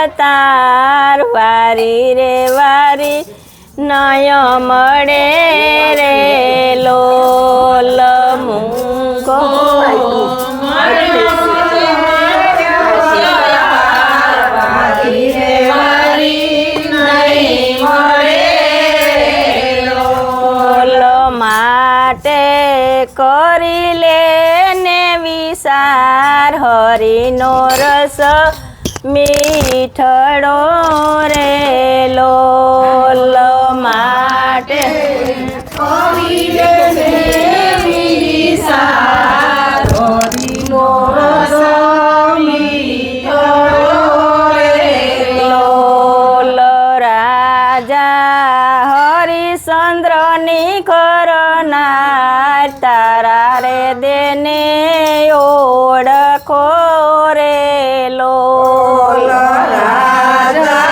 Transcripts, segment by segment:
અવતાર વારી રે વારી નય મળે રે લોલ મૂંગો માટે કરી લે ને વિસાર હરિનો રસ મીઠડો રે લોલ માટે કરી લે ને વિસાર હરિનો રસ મીઠડો રે લોલ રાજા હરિશ્ચંદ્રની કરનાર તારા રે દેને ઓળખો રે લોલ રાજા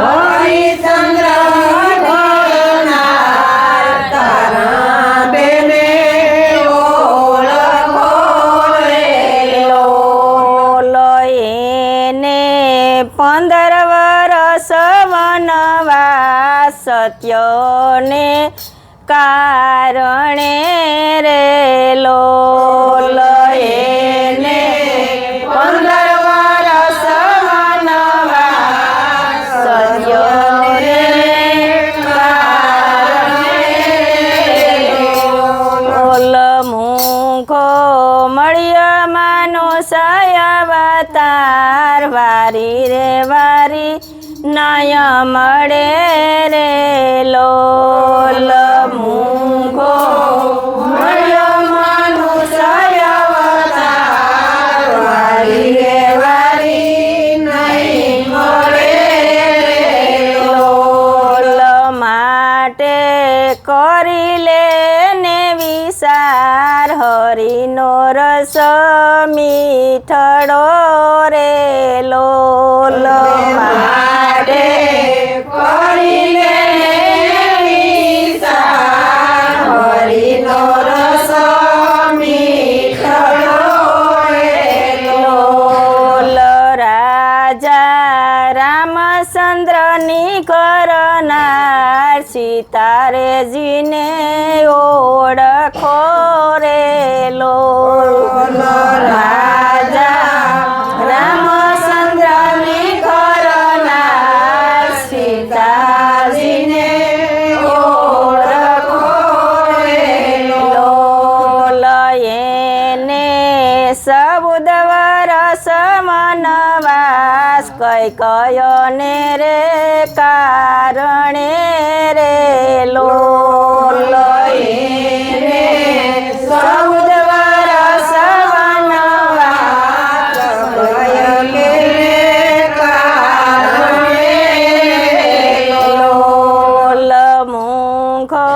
હરિશ્ચંદ્રની કરનાર તારા દેને ઓળખો રે લોલ એને 15 વર્ષ વનવાસ સત્યને કારણે રે લોલ એને 15 વર્ષ વનવાસ સત્યને કારણે લોલ મૂંગો મળ્યો માનુષ અવતાર વારી રે વારી નય મળે રે લોલ મૂંગો મળ્યો માનુષ અવતાર વારી રે વારી નહીં મળે રે લોલ માટે કરી લે ને વિસાર હરિનો રસ મીઠડો રે લોલ માટે કરી લે વિસાર હરિનો રસ મીઠડો રે લોલ રાજા રામચંદ્રની કરનાર સીતારેજીને ઓળખો રે લોલ રાજા રામચંદ્રની કરનાર સીતાજીને ઓળખો રે લોલ એને 14 વર્ષ વનવાસ કૈકેયીને રે કારણે રે લોલ એને 14 વર્ષ વનવાસ કૈકેયીને કારણે લોલ મૂંગો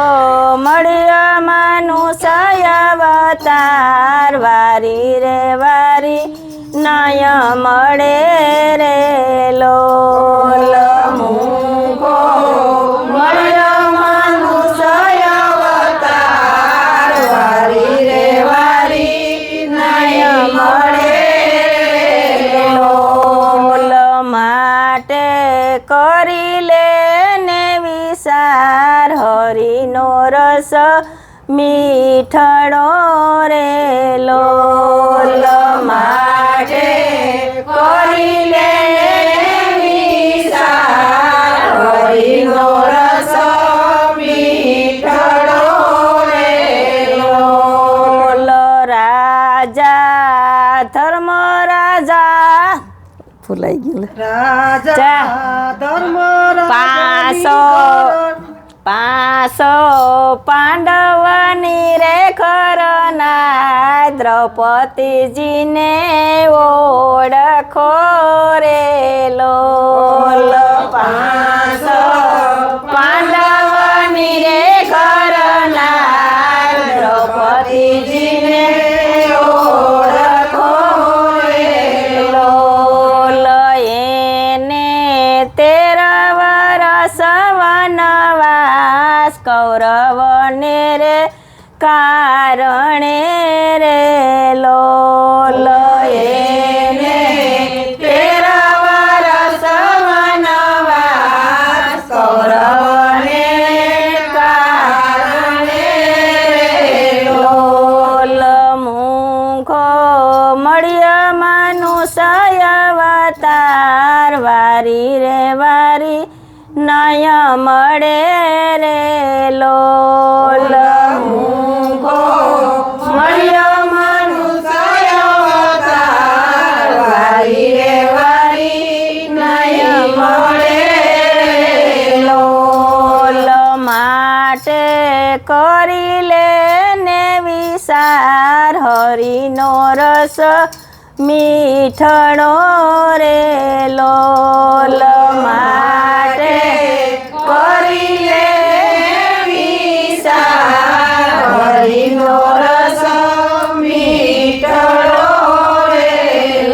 મળ્યો માનુષ અવતાર વારી રે વારી નય મળે રે લોલ મૂંગો મળ્યો માનુષ અવતાર વારી રે વારી નય મળે રે લોલ માટે કરી લે ને વિસાર હરિનો રસ મીઠડો રે લોલ માટે કરી લે વિસાર હરિનો રસ મીઠડો રે લોલ રાજા ધર્મ રાજા ભૂલાઈ ગયું રાજા ધર્મ પાંચસો પાંડવની રે કરનાર દ્રૌપદીજીને ઓળખો રે લોલ 500 પાંડવની રે કરનાર દ્રૌપદીજીને ઓળખો રે લોલ એને 13 વર્ષ વનવાસ કૌરવને રે કારણે રે લોલ એને 13 વર્ષ મળે રે લોલ મૂંગો મળ્યો મનુષ્ય અવતાર વારી રે વારી નય મળે રે લોલ માટે કરી લે ને વિસાર હરિનો રસ મીઠણો રે લોલ માટે કરી લે વિસાર હરિનો રસ મીઠણો રે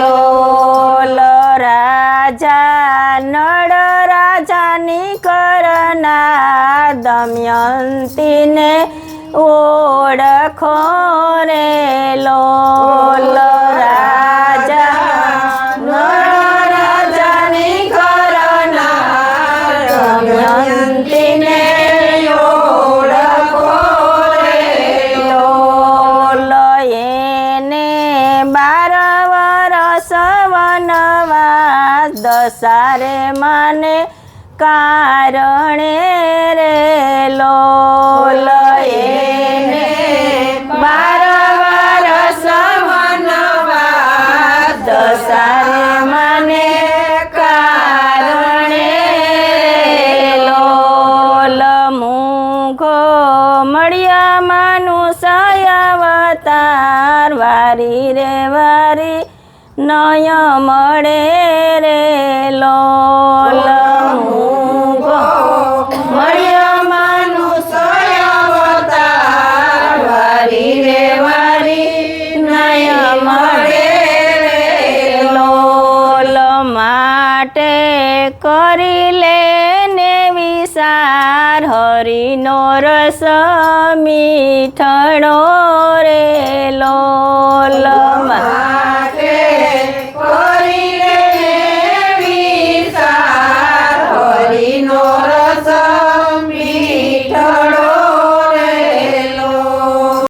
લોલ રાજા નળ રાજાની કરનાર દમયંતીને ઓળખો રે લોલ દસારે મને કારણે રે લોલ એને 12 વર્ષ વનવાસ દસારે મને કારણે રે લોલ મૂંગો મળ્યા મનુષ્ય અવતાર વારી રે વારી નય મળે રે લોલ મૂંગો મળ્યો મનુષ્ય અવતાર વારી રે વારી નય મળે રે લોલ માટે કરી લે ને વિસાર હરિનો રસ મીઠણો રે લોલ